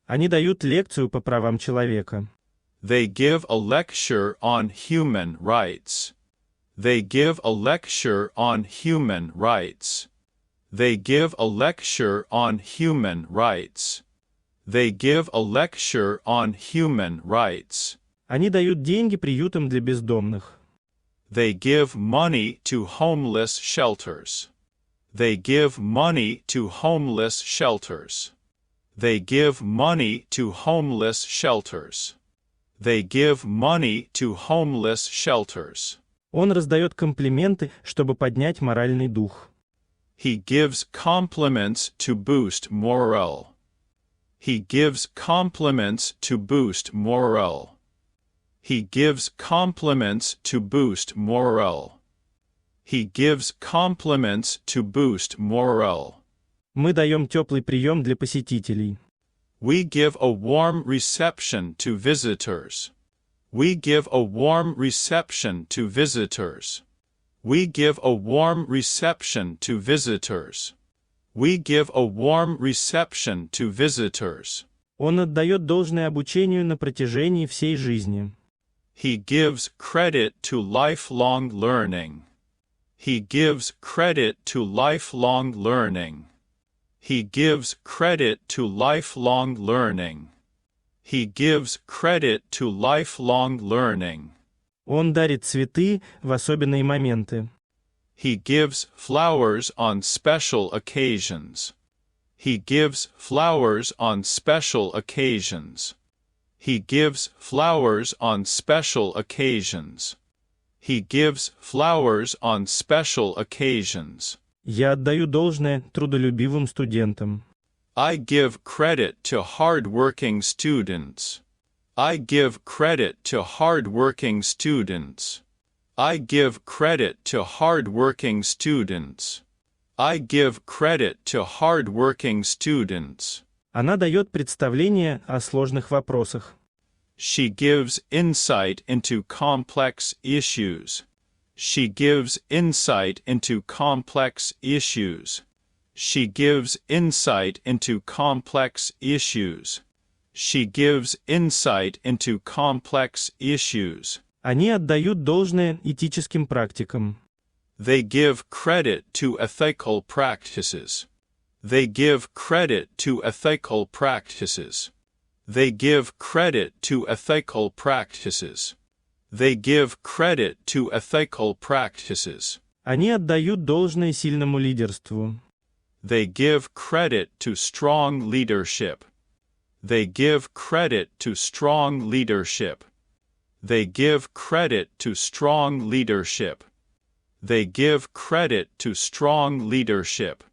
Они дают лекцию по правам человека. They give a lecture on human rights. They give a lecture on human rights. They give a lecture on human rights. They give a lecture on human rights. Они дают деньги приютам для бездомных. They give money to homeless shelters. They give money to homeless shelters. They give money to homeless shelters. They give money to homeless shelters. Он раздает комплименты, чтобы поднять моральный дух. He gives compliments to boost morale. He gives compliments to boost morale. He gives compliments to boost morale. He gives compliments to boost morale. Мы даем теплый прием для посетителей. We give a warm reception to visitors. We give a warm reception to visitors. We give a warm reception to visitors. We give a warm reception to visitors. Он отдает должное обучению на протяжении всей жизни. He gives credit to lifelong learning. He gives credit to lifelong learning. He gives credit to lifelong learning. He gives credit to lifelong learning. Он дарит цветы в особенные моменты. He gives flowers on special occasions. He gives flowers on special occasions. He gives flowers on special occasions. He gives flowers on special occasions. Я отдаю должное трудолюбивым студентам. I give credit to hardworking students. I give credit to hardworking students. I give credit to hardworking students. I give credit to hardworking students. Она дает представление о сложных вопросах. She gives insight into complex issues. She gives insight into complex issues. She gives insight into complex issues. She gives insight into complex issues. Они отдают должное этическим практикам. They give credit to ethical practices. They give credit to ethical practices. They give credit to ethical practices. They give credit to ethical practices. Они отдают должное сильному лидерству. They give credit to strong leadership. They give credit to strong leadership. They give credit to strong leadership. They give credit to strong leadership.